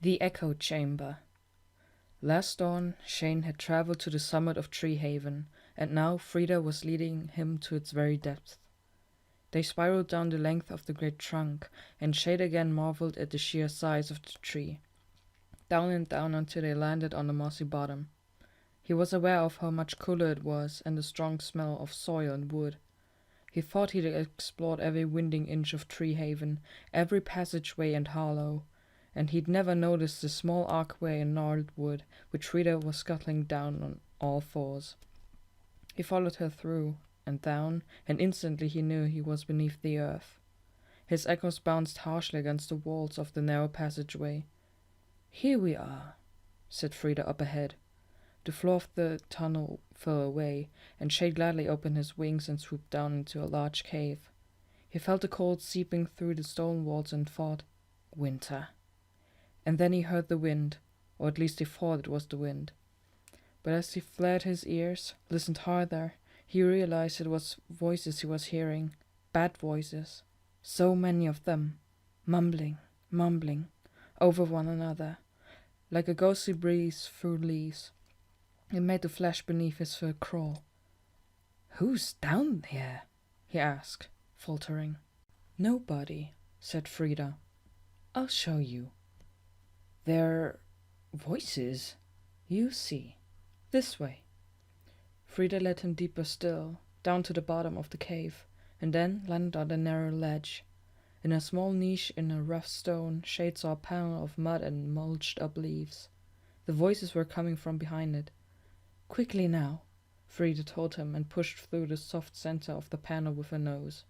The Echo Chamber. Last dawn, Shane had traveled to the summit of Tree Haven, and now Frida was leading him to its very depths. They spiraled down the length of the great trunk, and Shade again marveled at the sheer size of the tree. Down and down until they landed on the mossy bottom. He was aware of how much cooler it was, and the strong smell of soil and wood. He thought he'd explored every winding inch of Tree Haven, every passageway and hollow, and he'd never noticed the small archway in gnarled wood which Frida was scuttling down on all fours. He followed her through and down, and instantly he knew he was beneath the earth. His echoes bounced harshly against the walls of the narrow passageway. "Here we are," said Frida up ahead. The floor of the tunnel fell away, and Shade gladly opened his wings and swooped down into a large cave. He felt the cold seeping through the stone walls and thought, "Winter." And then he heard the wind, or at least he thought it was the wind. But as he flared his ears, listened harder, he realized it was voices he was hearing, bad voices, so many of them, mumbling, over one another, like a ghostly breeze through leaves. It made the flesh beneath his fur crawl. "Who's down here?" he asked, faltering. "Nobody," said Frida. "I'll show you." "They're voices. You see. This way." Frida led him deeper still, down to the bottom of the cave, and then landed on a narrow ledge. In a small niche in a rough stone, Shade saw a panel of mud and mulched up leaves. The voices were coming from behind it. "Quickly now," Frida told him, and pushed through the soft center of the panel with her nose.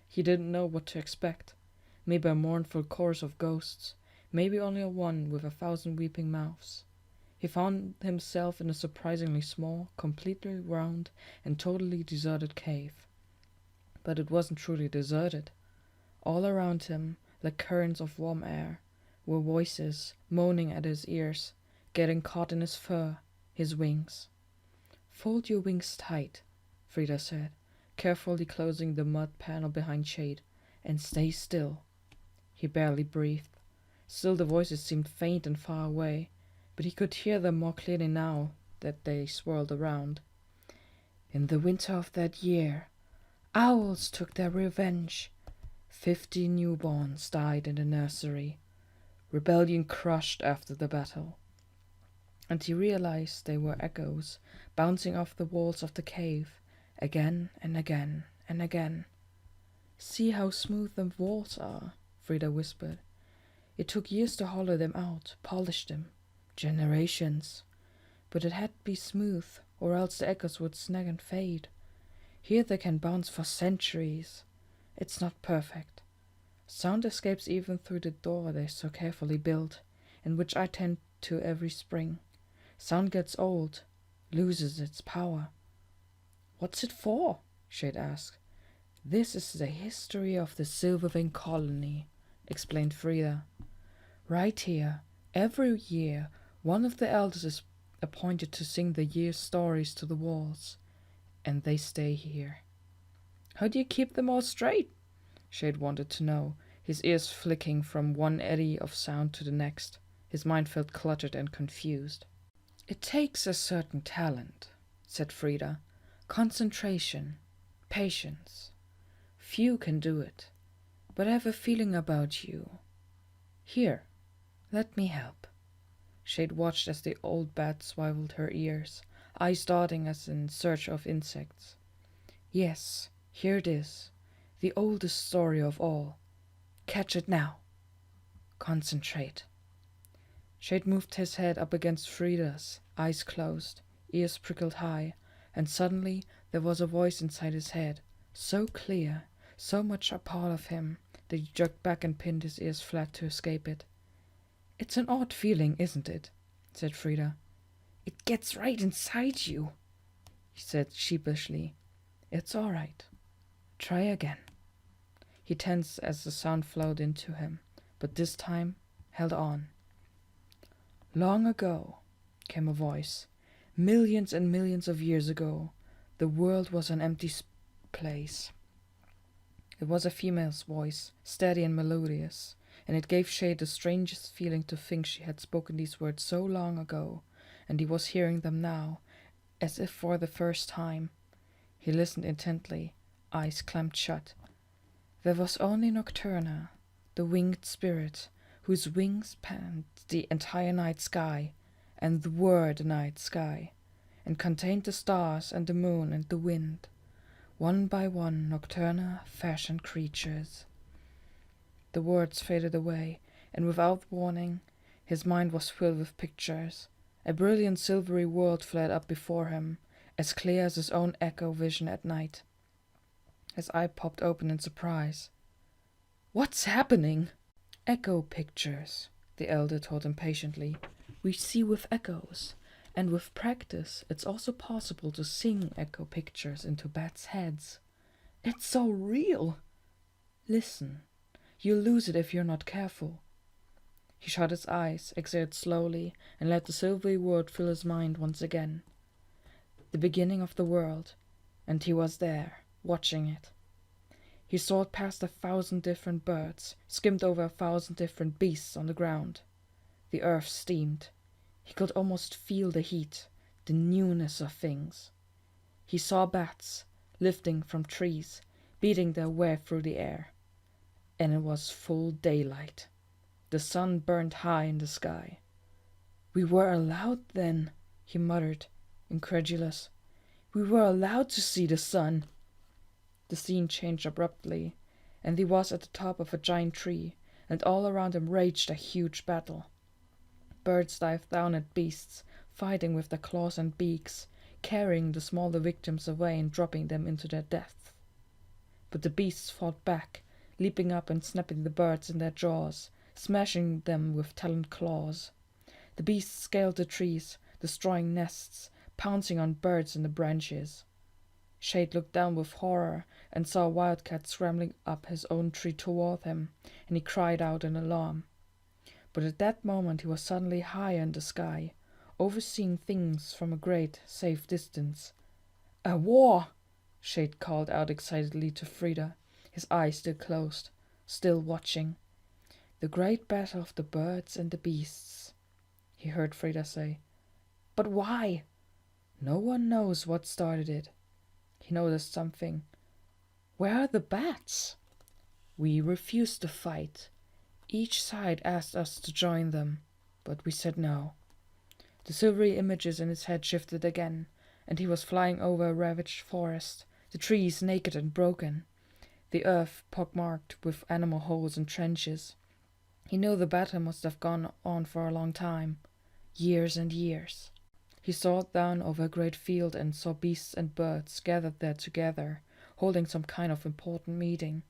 He didn't know what to expect. Maybe a mournful chorus of ghosts, maybe only one with 1,000 weeping mouths. He found himself in a surprisingly small, completely round, and totally deserted cave. But it wasn't truly deserted. All around him, like currents of warm air, were voices moaning at his ears, getting caught in his fur, his wings. "Fold your wings tight," Frida said, carefully closing the mud panel behind Shade, "and stay still." He barely breathed. Still the voices seemed faint and far away, but he could hear them more clearly now that they swirled around. "In the winter of that year, owls took their revenge. 50 newborns died in the nursery. Rebellion crushed after the battle." And he realized they were echoes, bouncing off the walls of the cave, again and again and again. "See how smooth the walls are," Frida whispered. "It took years to hollow them out, polish them. Generations. But it had to be smooth, or else the echoes would snag and fade. Here they can bounce for centuries. It's not perfect. Sound escapes even through the door they so carefully built, and which I tend to every spring. Sound gets old, loses its power." "What's it for?" Shade asked. "This is the history of the Silverwing colony," explained Frida. "Right here, every year, one of the elders is appointed to sing the year's stories to the walls, and they stay here." "How do you keep them all straight?" Shade wanted to know, his ears flicking from one eddy of sound to the next. His mind felt cluttered and confused. "It takes a certain talent," said Frida. "Concentration, patience. Few can do it, but I have a feeling about you. Here, let me help." Shade watched as the old bat swiveled her ears, eyes darting as in search of insects. "Yes, here it is, the oldest story of all. Catch it now. Concentrate." Shade moved his head up against Frida's, eyes closed, ears prickled high, and suddenly there was a voice inside his head, so clear, so much a part of him, that he jerked back and pinned his ears flat to escape it. "It's an odd feeling, isn't it?" said Frida. "It gets right inside you," he said sheepishly. "It's all right. Try again." He tensed as the sound flowed into him, but this time held on. "Long ago," came a voice, "millions and millions of years ago, the world was an empty place." It was a female's voice, steady and melodious. and it gave Shade the strangest feeling to think she had spoken these words so long ago, and he was hearing them now, as if for the first time. He listened intently, eyes clamped shut. There was only Nocturna, the winged spirit, whose wings spanned the entire night sky, and were the night sky, and contained the stars and the moon and the wind. One by one Nocturna fashioned creatures. The words faded away, and without warning, his mind was filled with pictures. A brilliant silvery world flared up before him, as clear as his own echo vision at night. His eye popped open in surprise. "What's happening?" "Echo pictures," the elder told him patiently. "We see with echoes, and with practice it's also possible to sing echo pictures into bats' heads. It's so real! Listen. You'll lose it if you're not careful." He shut his eyes, exhaled slowly, and let the silvery word fill his mind once again. The beginning of the world, and he was there, watching it. He soared past 1,000 different birds, skimmed over 1,000 different beasts on the ground. The earth steamed. He could almost feel the heat, the newness of things. He saw bats, lifting from trees, beating their way through the air. And it was full daylight. The sun burned high in the sky. "We were allowed then," he muttered, incredulous. "We were allowed to see the sun." The scene changed abruptly, and he was at the top of a giant tree, and all around him raged a huge battle. Birds dived down at beasts, fighting with their claws and beaks, carrying the smaller victims away and dropping them into their death. But the beasts fought back, leaping up and snapping the birds in their jaws, smashing them with taloned claws. The beasts scaled the trees, destroying nests, pouncing on birds in the branches. Shade looked down with horror and saw a wildcat scrambling up his own tree toward him, and he cried out in alarm. But at that moment he was suddenly higher in the sky, overseeing things from a great, safe distance. "A war!" Shade called out excitedly to Frida, his eyes still closed, still watching. "The great battle of the birds and the beasts," he heard Frida say. "But why?" "No one knows what started it." He noticed something. "Where are the bats?" "We refused to fight. Each side asked us to join them, but we said no." The silvery images in his head shifted again, and he was flying over a ravaged forest, the trees naked and broken, the earth pockmarked with animal holes and trenches. He knew the battle must have gone on for a long time, years and years. He soared down over a great field and saw beasts and birds gathered there together, holding some kind of important meeting.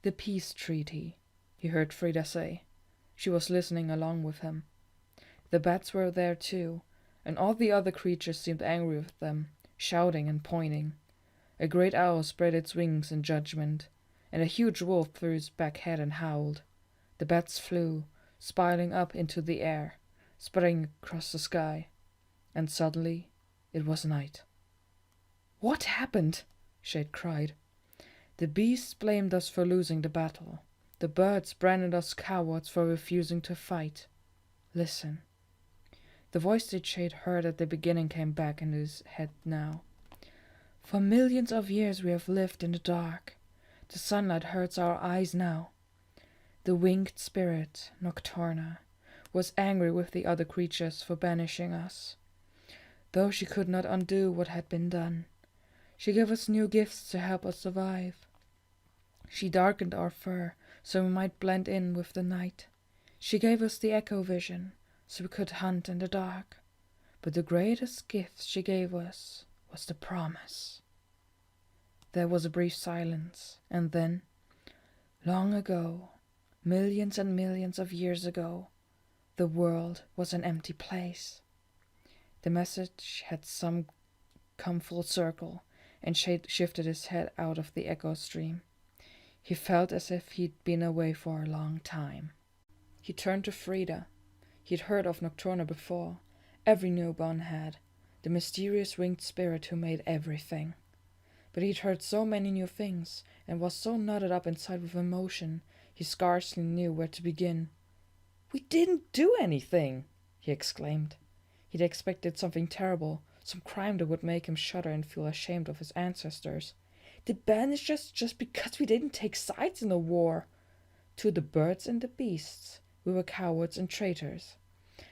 "The peace treaty," he heard Frida say. She was listening along with him. The bats were there too, and all the other creatures seemed angry with them, shouting and pointing. A great owl spread its wings in judgment, and a huge wolf threw his back head and howled. The bats flew, spiraling up into the air, spreading across the sky. And suddenly it was night. "What happened?" Shade cried. "The beasts blamed us for losing the battle. The birds branded us cowards for refusing to fight. Listen." The voice that Shade heard at the beginning came back into his head now. "For millions of years we have lived in the dark. The sunlight hurts our eyes now. The winged spirit, Nocturna, was angry with the other creatures for banishing us. Though she could not undo what had been done, she gave us new gifts to help us survive. She darkened our fur so we might blend in with the night. She gave us the echo vision so we could hunt in the dark. But the greatest gift she gave us was the promise." There was a brief silence, and then, "Long ago, millions and millions of years ago, the world was an empty place." The message had come full circle, and Shade shifted his head out of the echo stream. He felt as if he'd been away for a long time. He turned to Frida. He'd heard of Nocturna before. Every newborn had. The mysterious winged spirit who made everything. But he'd heard so many new things, and was so knotted up inside with emotion, he He scarcely knew where to begin. "We didn't do anything!" he exclaimed. He'd expected something terrible, some crime that would make him shudder and feel ashamed of his ancestors. "They banished us just because we didn't take sides in the war. To the birds and the beasts, we were cowards and traitors.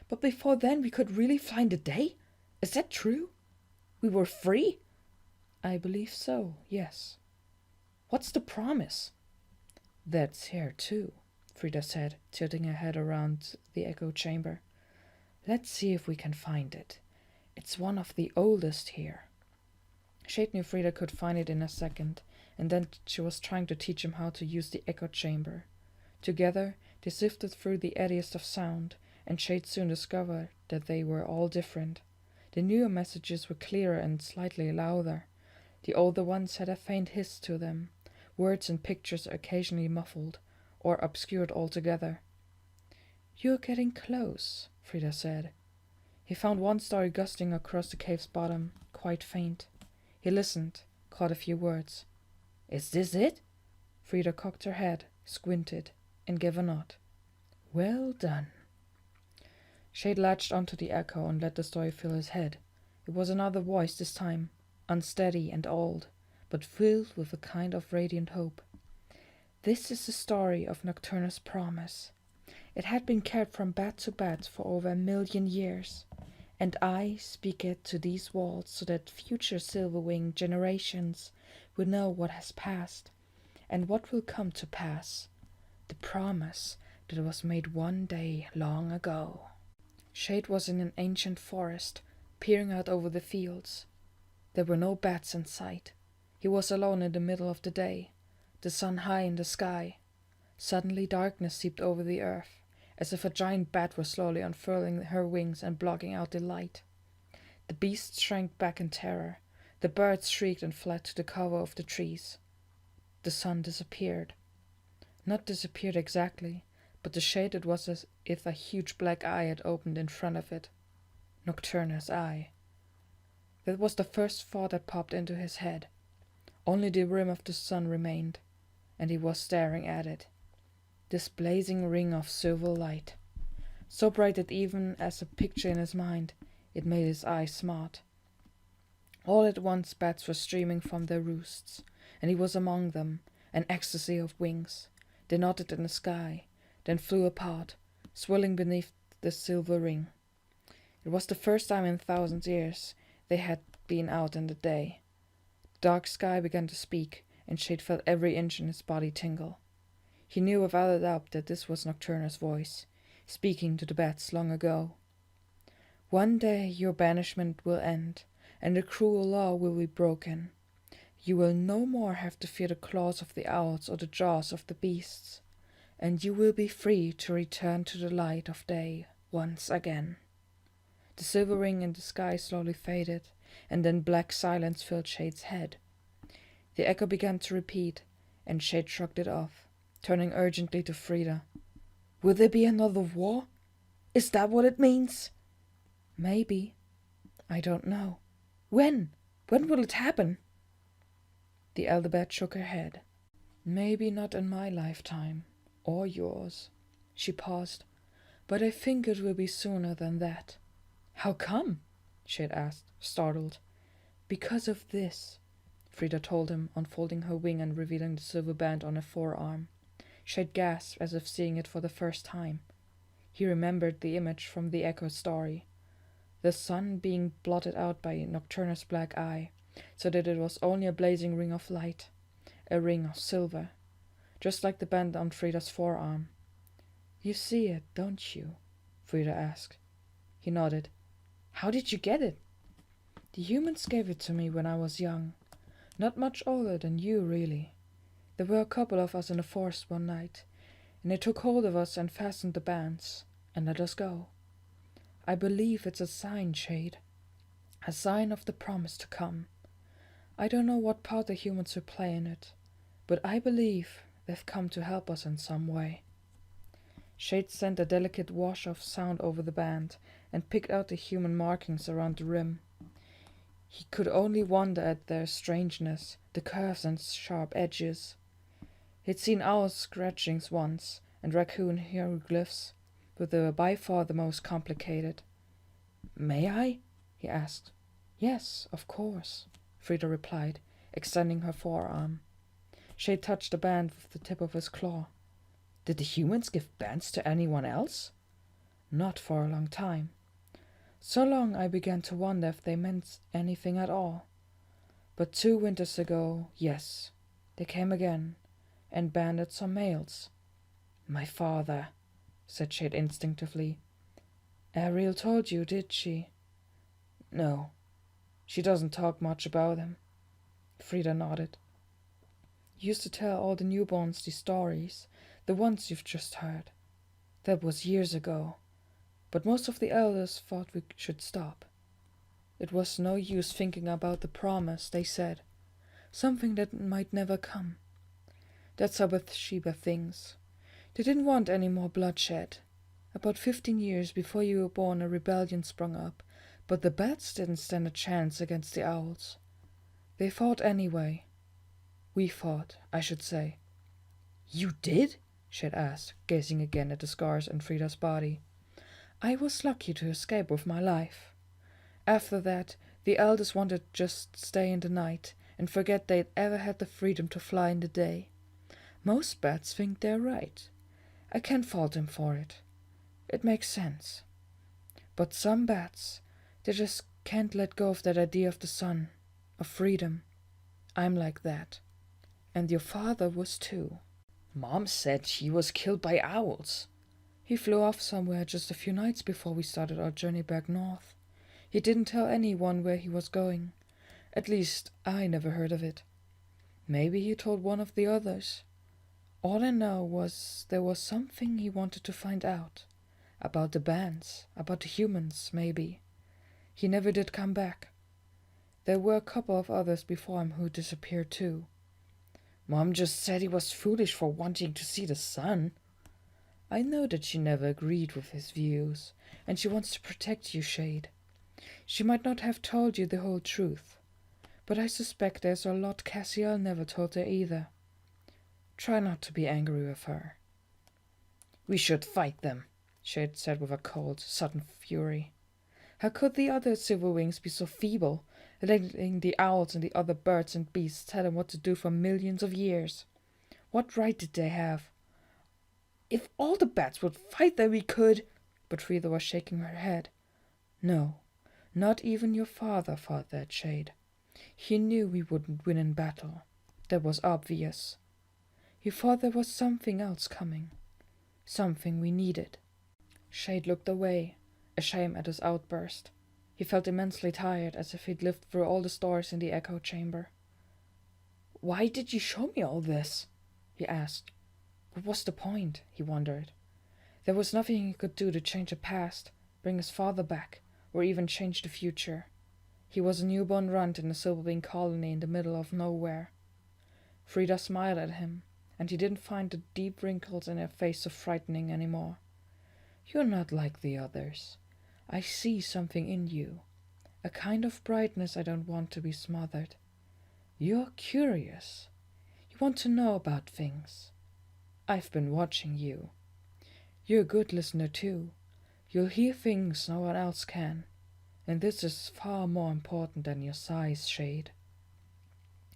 But before then we could really fly in the day? Is that true? We were free?" "I believe so, yes." "What's the promise?" "That's here too," Frida said, tilting her head around the echo chamber. "Let's see if we can find it. It's one of the oldest here." Shade knew Frida could find it in a second, and then she was trying to teach him how to use the echo chamber. Together, they sifted through the eddiest of sound, and Shade soon discovered that they were all different. The newer messages were clearer and slightly louder. The older ones had a faint hiss to them, words and pictures occasionally muffled, or obscured altogether. "You're getting close," Frida said. He found one story gusting across the cave's bottom, quite faint. He listened, caught a few words. "Is this it?" Frida cocked her head, squinted, and gave a nod. "Well done." Shade latched onto the echo and let the story fill his head. It was another voice this time, unsteady and old, but filled with a kind of radiant hope. "This is the story of Nocturna's promise. It had been carried from bat to bat for over 1,000,000 years, and I speak it to these walls so that future Silverwing generations will know what has passed, and what will come to pass. The promise that was made one day long ago." Shade was in an ancient forest, peering out over the fields. There were no bats in sight. He was alone in the middle of the day, the sun high in the sky. Suddenly darkness seeped over the earth, as if a giant bat were slowly unfurling her wings and blocking out the light. The beasts shrank back in terror. The birds shrieked and fled to the cover of the trees. The sun disappeared. Not disappeared exactly, but the shade it was as if a huge black eye had opened in front of it. Nocturna's eye. That was the first thought that popped into his head. Only the rim of the sun remained, and he was staring at it. This blazing ring of silver light. So bright that even as a picture in his mind, it made his eyes smart. All at once bats were streaming from their roosts, and he was among them, an ecstasy of wings. They nodded in the sky, then flew apart, swirling beneath the silver ring. It was the first time in 1,000 years they had been out in the day. The dark sky began to speak, and Shade felt every inch in his body tingle. He knew without a doubt that this was Nocturna's voice, speaking to the bats long ago. "One day your banishment will end, and the cruel law will be broken. You will no more have to fear the claws of the owls or the jaws of the beasts, and you will be free to return to the light of day once again." The silver ring in the sky slowly faded, and then black silence filled Shade's head. The echo began to repeat, and Shade shrugged it off, turning urgently to Frida. "Will there be another war? Is that what it means?" "Maybe. I don't know." "When? When will it happen?" The elder bat shook her head. "Maybe not in my lifetime, or yours." She paused. "But I think it will be sooner than that." "How come?" Shade asked, startled. "Because of this," Frida told him, unfolding her wing and revealing the silver band on her forearm. Shade gasped as if seeing it for the first time. He remembered the image from the echo story. The sun being blotted out by Nocturna's black eye, so that it was only a blazing ring of light, a ring of silver, just like the band on Frida's forearm. "You see it, don't you?" Frida asked. He nodded. "How did you get it?" "The humans gave it to me when I was young. Not much older than you, really. There were a couple of us in the forest one night, and they took hold of us and fastened the bands, and let us go. I believe it's a sign, Shade. A sign of the promise to come. I don't know what part the humans will play in it, but I believe they've come to help us in some way." Shade sent a delicate wash of sound over the band and picked out the human markings around the rim. He could only wonder at their strangeness, the curves and sharp edges. He'd seen owl scratchings once, and raccoon hieroglyphs, but they were by far the most complicated. "May I?" he asked. "Yes, of course," Frida replied, extending her forearm. Shade touched the band with the tip of his claw. "Did the humans give bands to anyone else?" "Not for a long time. So long I began to wonder if they meant anything at all. But 2 winters ago, yes, they came again, and banded some males." "My father," said Shade instinctively. "Ariel told you, did she?" "No. She doesn't talk much about him." Frida nodded. "You used to tell all the newborns these stories, the ones you've just heard. That was years ago, but most of the elders thought we should stop. It was no use thinking about the promise, they said. Something that might never come. That's how Bathsheba thinks. They didn't want any more bloodshed. About 15 years before you were born, a rebellion sprung up, but the bats didn't stand a chance against the owls. They fought anyway. We fought, I should say." "You did?" Shade asked, gazing again at the scars on Frida's body. "I was lucky to escape with my life. After that, the elders wanted to just stay in the night and forget they'd ever had the freedom to fly in the day. Most bats think they're right. I can't fault them for it. It makes sense. But some bats, they just can't let go of that idea of the sun, of freedom. I'm like that. And your father was too." "Mom said he was killed by owls." "He flew off somewhere just a few nights before we started our journey back north. He didn't tell anyone where he was going. At least, I never heard of it. Maybe he told one of the others. All I know was there was something he wanted to find out. About the bands, about the humans, maybe. He never did come back. There were a couple of others before him who disappeared too." "Mom just said he was foolish for wanting to see the sun." "I know that she never agreed with his views, and she wants to protect you, Shade. She might not have told you the whole truth, but I suspect there's a lot Cassiel never told her either. Try not to be angry with her." "We should fight them," Shade said with a cold, sudden fury. How could the other Silverwings be so feeble, letting the owls and the other birds and beasts tell them what to do for millions of years? What right did they have? "If all the bats would fight, then we could—" But Frida was shaking her head. "No, not even your father thought that, Shade. He knew we wouldn't win in battle. That was obvious. He thought there was something else coming. Something we needed." Shade looked away, ashamed at his outburst. He felt immensely tired, as if he'd lived through all the stories in the echo chamber. "Why did you show me all this?" he asked. What was the point, he wondered. There was nothing he could do to change the past, bring his father back, or even change the future. He was a newborn runt in a Silverwing colony in the middle of nowhere. Frida smiled at him, and he didn't find the deep wrinkles in her face so frightening anymore. "You're not like the others. I see something in you, a kind of brightness I don't want to be smothered. You're curious. You want to know about things. I've been watching you. You're a good listener, too. You'll hear things no one else can, and this is far more important than your size, Shade."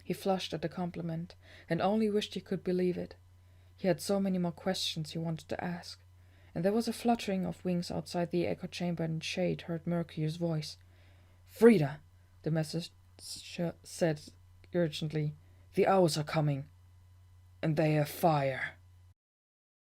He flushed at the compliment, and only wished he could believe it. He had so many more questions he wanted to ask, and there was a fluttering of wings outside the echo chamber, and Shade heard Mercurio's voice. "Frida," the message said urgently, "the owls are coming, and they have fire."